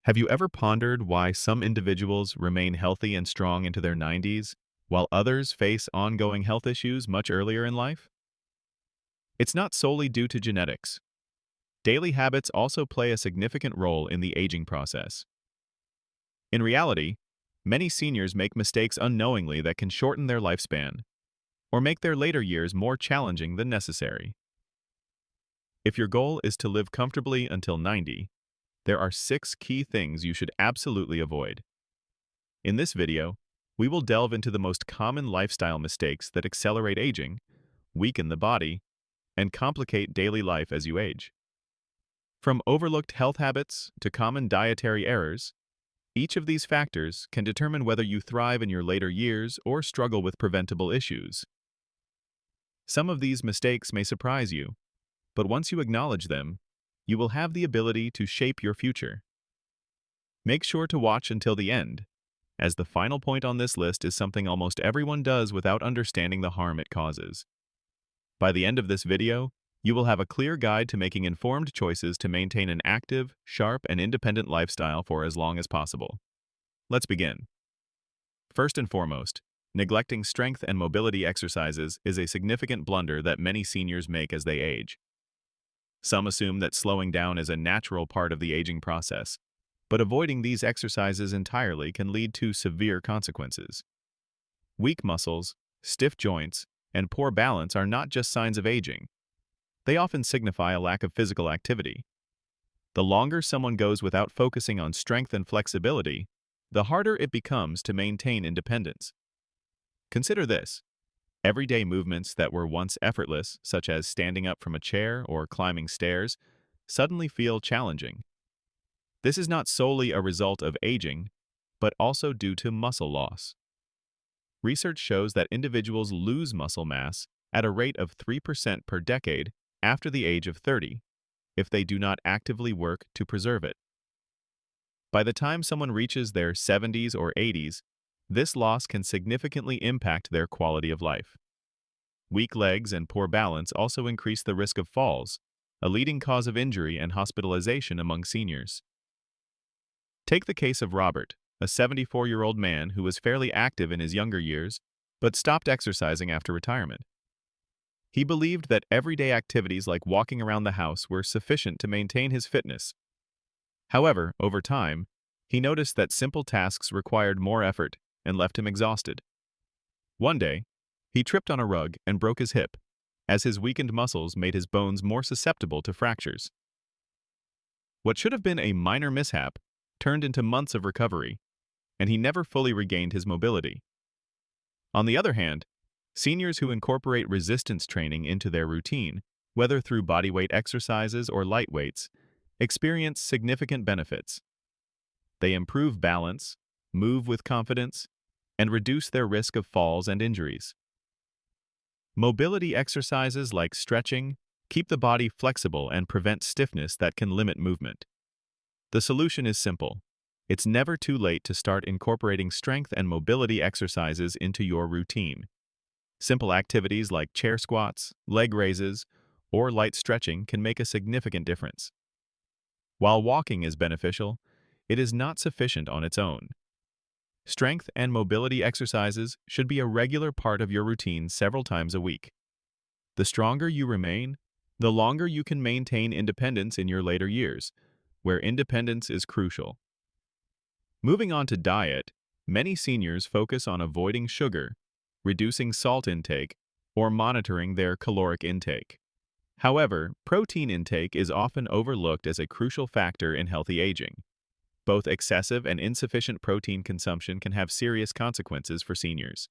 Have you ever pondered why some individuals remain healthy and strong into their 90s, while others face ongoing health issues much earlier in life? It's not solely due to genetics. Daily habits also play a significant role in the aging process. In reality, many seniors make mistakes unknowingly that can shorten their lifespan or make their later years more challenging than necessary. If your goal is to live comfortably until 90, there are 6 key things you should absolutely avoid. In this video, we will delve into the most common lifestyle mistakes that accelerate aging, weaken the body, and complicate daily life as you age. From overlooked health habits to common dietary errors, each of these factors can determine whether you thrive in your later years or struggle with preventable issues. Some of these mistakes may surprise you, but once you acknowledge them, you will have the ability to shape your future. Make sure to watch until the end, as the final point on this list is something almost everyone does without understanding the harm it causes. By the end of this video, you will have a clear guide to making informed choices to maintain an active, sharp, and independent lifestyle for as long as possible. Let's begin. First and foremost, neglecting strength and mobility exercises is a significant blunder that many seniors make as they age. Some assume that slowing down is a natural part of the aging process, but avoiding these exercises entirely can lead to severe consequences. Weak muscles, stiff joints, and poor balance are not just signs of aging. They often signify a lack of physical activity. The longer someone goes without focusing on strength and flexibility, the harder it becomes to maintain independence. Consider this. Everyday movements that were once effortless, such as standing up from a chair or climbing stairs, suddenly feel challenging. This is not solely a result of aging, but also due to muscle loss. Research shows that individuals lose muscle mass at a rate of 3% per decade after the age of 30, if they do not actively work to preserve it. By the time someone reaches their 70s or 80s, this loss can significantly impact their quality of life. Weak legs and poor balance also increase the risk of falls, a leading cause of injury and hospitalization among seniors. Take the case of Robert, a 74-year-old man who was fairly active in his younger years, but stopped exercising after retirement. He believed that everyday activities like walking around the house were sufficient to maintain his fitness. However, over time, he noticed that simple tasks required more effort and left him exhausted. One day, he tripped on a rug and broke his hip, as his weakened muscles made his bones more susceptible to fractures. What should have been a minor mishap turned into months of recovery, and he never fully regained his mobility. On the other hand, seniors who incorporate resistance training into their routine, whether through bodyweight exercises or light weights, experience significant benefits. They improve balance, move with confidence, and reduce their risk of falls and injuries. Mobility exercises like stretching keep the body flexible and prevent stiffness that can limit movement. The solution is simple. It's never too late to start incorporating strength and mobility exercises into your routine. Simple activities like chair squats, leg raises, or light stretching can make a significant difference. While walking is beneficial, it is not sufficient on its own. Strength and mobility exercises should be a regular part of your routine several times a week. The stronger you remain, the longer you can maintain independence in your later years, where independence is crucial. Moving on to diet, many seniors focus on avoiding sugar, reducing salt intake, or monitoring their caloric intake. However, protein intake is often overlooked as a crucial factor in healthy aging. Both excessive and insufficient protein consumption can have serious consequences for seniors.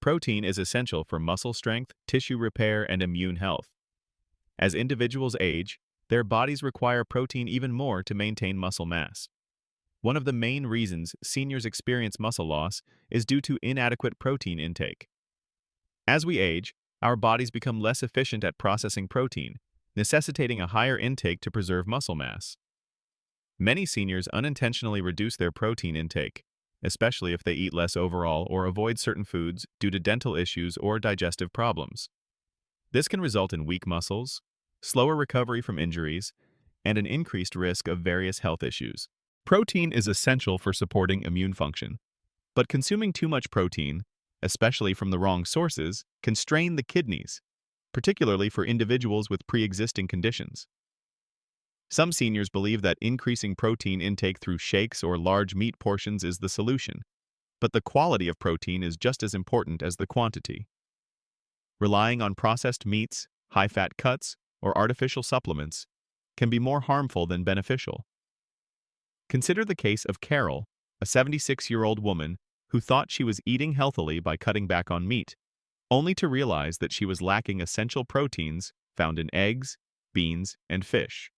Protein is essential for muscle strength, tissue repair, and immune health. As individuals age, their bodies require protein even more to maintain muscle mass. One of the main reasons seniors experience muscle loss is due to inadequate protein intake. As we age, our bodies become less efficient at processing protein, necessitating a higher intake to preserve muscle mass. Many seniors unintentionally reduce their protein intake, especially if they eat less overall or avoid certain foods due to dental issues or digestive problems. This can result in weak muscles, slower recovery from injuries, and an increased risk of various health issues. Protein is essential for supporting immune function, but consuming too much protein, especially from the wrong sources, can strain the kidneys, particularly for individuals with pre-existing conditions. Some seniors believe that increasing protein intake through shakes or large meat portions is the solution, but the quality of protein is just as important as the quantity. Relying on processed meats, high-fat cuts, or artificial supplements can be more harmful than beneficial. Consider the case of Carol, a 76-year-old woman who thought she was eating healthily by cutting back on meat, only to realize that she was lacking essential proteins found in eggs, beans, and fish.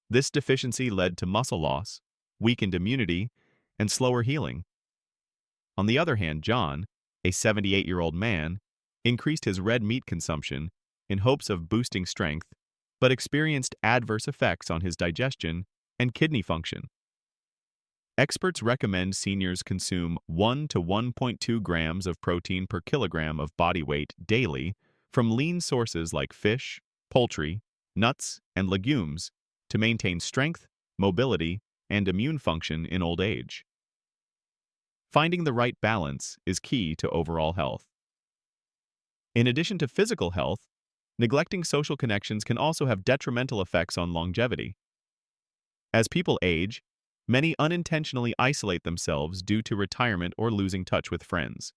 This deficiency led to muscle loss, weakened immunity, and slower healing. On the other hand, John, a 78-year-old man, increased his red meat consumption in hopes of boosting strength, but experienced adverse effects on his digestion and kidney function. Experts recommend seniors consume 1 to 1.2 grams of protein per kilogram of body weight daily from lean sources like fish, poultry, nuts, and legumes to maintain strength, mobility, and immune function in old age. Finding the right balance is key to overall health. In addition to physical health, neglecting social connections can also have detrimental effects on longevity. As people age, many unintentionally isolate themselves due to retirement or losing touch with friends.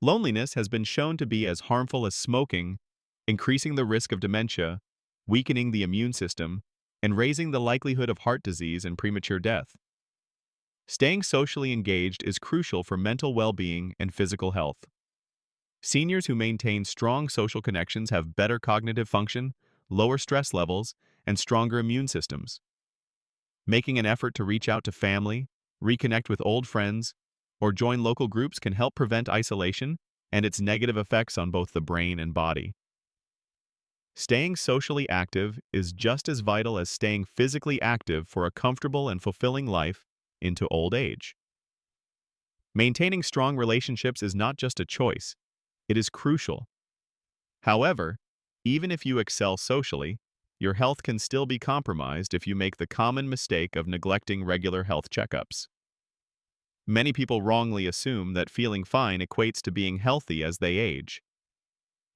Loneliness has been shown to be as harmful as smoking, increasing the risk of dementia, weakening the immune system, and raising the likelihood of heart disease and premature death. Staying socially engaged is crucial for mental well-being and physical health. Seniors who maintain strong social connections have better cognitive function, lower stress levels, and stronger immune systems. Making an effort to reach out to family, reconnect with old friends, or join local groups can help prevent isolation and its negative effects on both the brain and body. Staying socially active is just as vital as staying physically active for a comfortable and fulfilling life into old age. Maintaining strong relationships is not just a choice, it is crucial. However, even if you excel socially, your health can still be compromised if you make the common mistake of neglecting regular health checkups. Many people wrongly assume that feeling fine equates to being healthy as they age.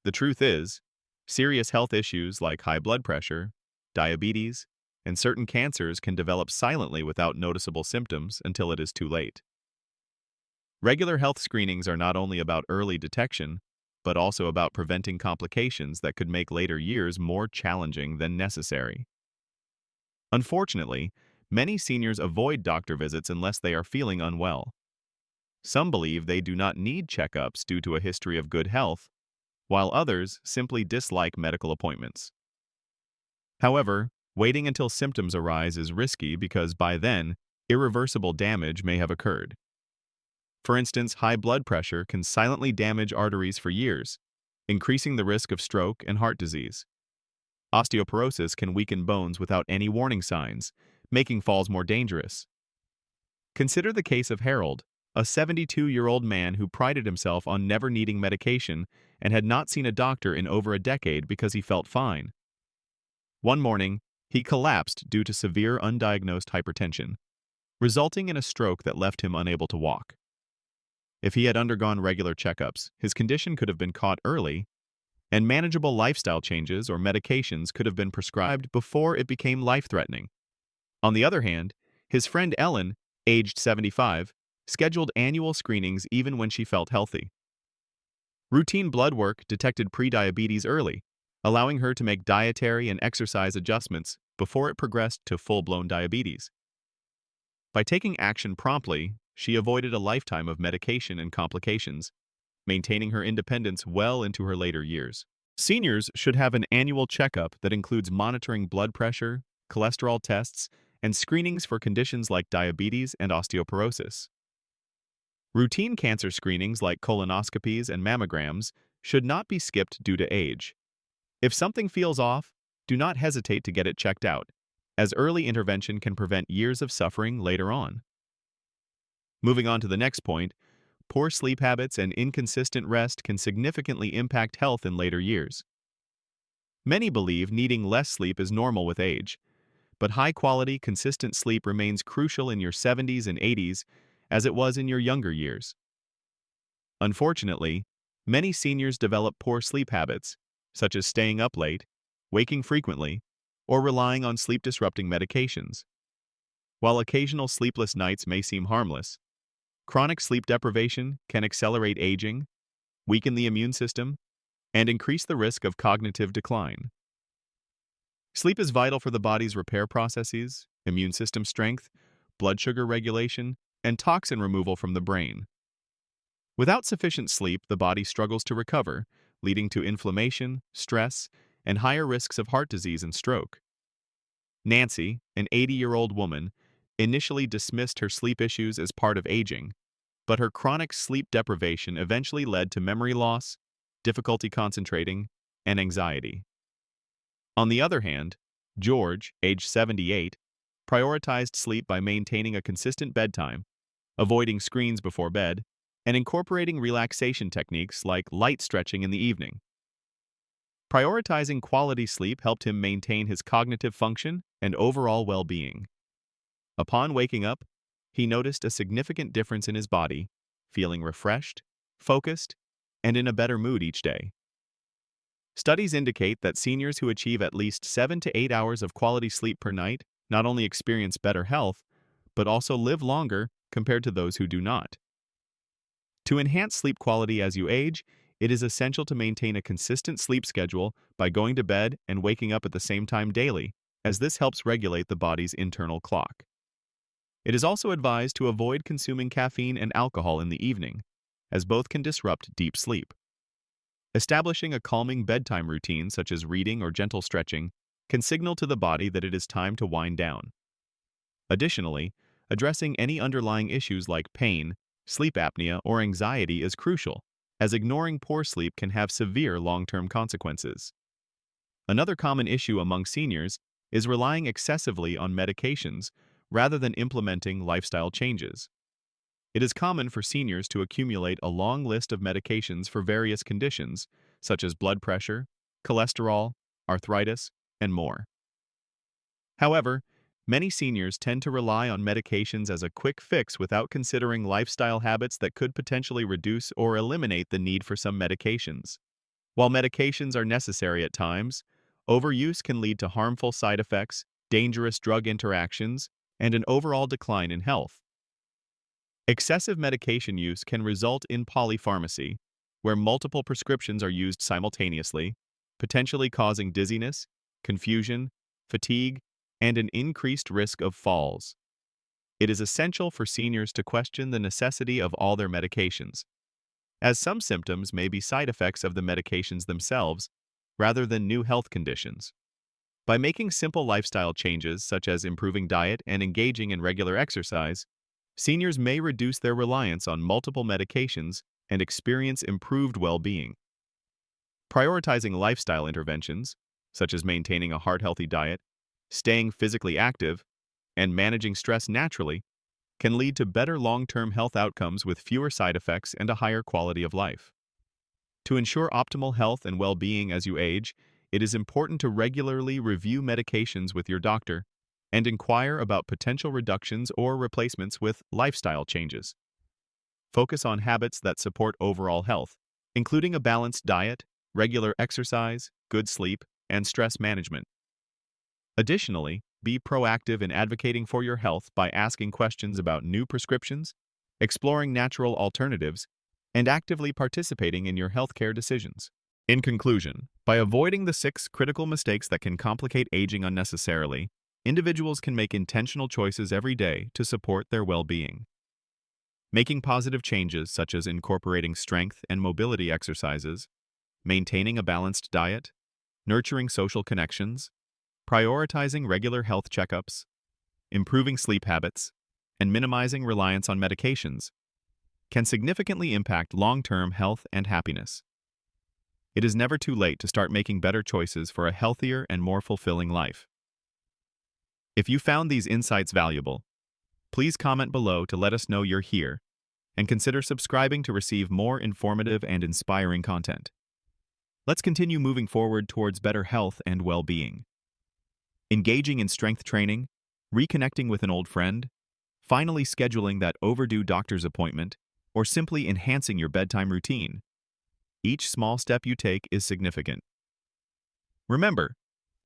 The truth is, serious health issues like high blood pressure, diabetes, and certain cancers can develop silently without noticeable symptoms until it is too late. Regular health screenings are not only about early detection, but also about preventing complications that could make later years more challenging than necessary. Unfortunately, many seniors avoid doctor visits unless they are feeling unwell. Some believe they do not need checkups due to a history of good health, while others simply dislike medical appointments. However, waiting until symptoms arise is risky because by then, irreversible damage may have occurred. For instance, high blood pressure can silently damage arteries for years, increasing the risk of stroke and heart disease. Osteoporosis can weaken bones without any warning signs, making falls more dangerous. Consider the case of Harold, a 72-year-old man who prided himself on never needing medication and had not seen a doctor in over a decade because he felt fine. One morning, he collapsed due to severe undiagnosed hypertension, resulting in a stroke that left him unable to walk. If he had undergone regular checkups, his condition could have been caught early, and manageable lifestyle changes or medications could have been prescribed before it became life-threatening. On the other hand, his friend Ellen, aged 75, scheduled annual screenings even when she felt healthy. Routine blood work detected prediabetes early, allowing her to make dietary and exercise adjustments before it progressed to full-blown diabetes. By taking action promptly, she avoided a lifetime of medication and complications, maintaining her independence well into her later years. Seniors should have an annual checkup that includes monitoring blood pressure, cholesterol tests, and screenings for conditions like diabetes and osteoporosis. Routine cancer screenings like colonoscopies and mammograms should not be skipped due to age. If something feels off, do not hesitate to get it checked out, as early intervention can prevent years of suffering later on. Moving on to the next point, poor sleep habits and inconsistent rest can significantly impact health in later years. Many believe needing less sleep is normal with age, but high-quality, consistent sleep remains crucial in your 70s and 80s as it was in your younger years. Unfortunately, many seniors develop poor sleep habits, such as staying up late, waking frequently, or relying on sleep-disrupting medications. While occasional sleepless nights may seem harmless, chronic sleep deprivation can accelerate aging, weaken the immune system, and increase the risk of cognitive decline. Sleep is vital for the body's repair processes, immune system strength, blood sugar regulation, and toxin removal from the brain. Without sufficient sleep, the body struggles to recover, leading to inflammation, stress, and higher risks of heart disease and stroke. Nancy, an 80-year-old woman, initially dismissed her sleep issues as part of aging, but her chronic sleep deprivation eventually led to memory loss, difficulty concentrating, and anxiety. On the other hand, George, age 78, prioritized sleep by maintaining a consistent bedtime, avoiding screens before bed, and incorporating relaxation techniques like light stretching in the evening. Prioritizing quality sleep helped him maintain his cognitive function and overall well-being. Upon waking up, he noticed a significant difference in his body, feeling refreshed, focused, and in a better mood each day. Studies indicate that seniors who achieve at least 7 to 8 hours of quality sleep per night not only experience better health, but also live longer compared to those who do not. To enhance sleep quality as you age, it is essential to maintain a consistent sleep schedule by going to bed and waking up at the same time daily, as this helps regulate the body's internal clock. It is also advised to avoid consuming caffeine and alcohol in the evening, as both can disrupt deep sleep. Establishing a calming bedtime routine such as reading or gentle stretching can signal to the body that it is time to wind down. Additionally, addressing any underlying issues like pain, sleep apnea, or anxiety is crucial, as ignoring poor sleep can have severe long-term consequences. Another common issue among seniors is relying excessively on medications rather than implementing lifestyle changes. It is common for seniors to accumulate a long list of medications for various conditions, such as blood pressure, cholesterol, arthritis, and more. However, many seniors tend to rely on medications as a quick fix without considering lifestyle habits that could potentially reduce or eliminate the need for some medications. While medications are necessary at times, overuse can lead to harmful side effects, dangerous drug interactions, and an overall decline in health. Excessive medication use can result in polypharmacy, where multiple prescriptions are used simultaneously, potentially causing dizziness, confusion, fatigue, and an increased risk of falls. It is essential for seniors to question the necessity of all their medications, as some symptoms may be side effects of the medications themselves rather than new health conditions. By making simple lifestyle changes such as improving diet and engaging in regular exercise, seniors may reduce their reliance on multiple medications and experience improved well-being. Prioritizing lifestyle interventions, such as maintaining a heart-healthy diet, staying physically active, and managing stress naturally, can lead to better long-term health outcomes with fewer side effects and a higher quality of life. To ensure optimal health and well-being as you age, it is important to regularly review medications with your doctor and inquire about potential reductions or replacements with lifestyle changes. Focus on habits that support overall health, including a balanced diet, regular exercise, good sleep, and stress management. Additionally, be proactive in advocating for your health by asking questions about new prescriptions, exploring natural alternatives, and actively participating in your healthcare decisions. In conclusion, by avoiding the 6 critical mistakes that can complicate aging unnecessarily, individuals can make intentional choices every day to support their well-being. Making positive changes such as incorporating strength and mobility exercises, maintaining a balanced diet, nurturing social connections, prioritizing regular health checkups, improving sleep habits, and minimizing reliance on medications can significantly impact long-term health and happiness. It is never too late to start making better choices for a healthier and more fulfilling life. If you found these insights valuable, please comment below to let us know you're here, and consider subscribing to receive more informative and inspiring content. Let's continue moving forward towards better health and well-being. Engaging in strength training, reconnecting with an old friend, finally scheduling that overdue doctor's appointment, or simply enhancing your bedtime routine. Each small step you take is significant. Remember,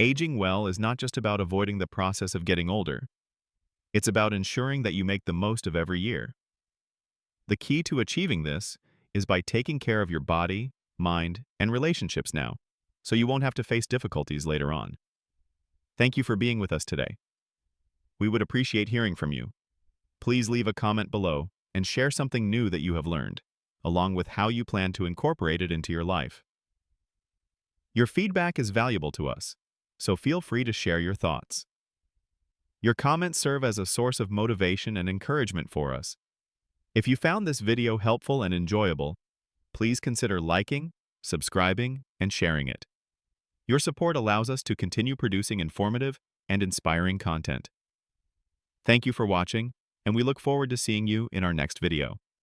aging well is not just about avoiding the process of getting older. It's about ensuring that you make the most of every year. The key to achieving this is by taking care of your body, mind, and relationships now, so you won't have to face difficulties later on. Thank you for being with us today. We would appreciate hearing from you. Please leave a comment below and share something new that you have learned, along with how you plan to incorporate it into your life. Your feedback is valuable to us, so feel free to share your thoughts. Your comments serve as a source of motivation and encouragement for us. If you found this video helpful and enjoyable, please consider liking, subscribing, and sharing it. Your support allows us to continue producing informative and inspiring content. Thank you for watching, and we look forward to seeing you in our next video.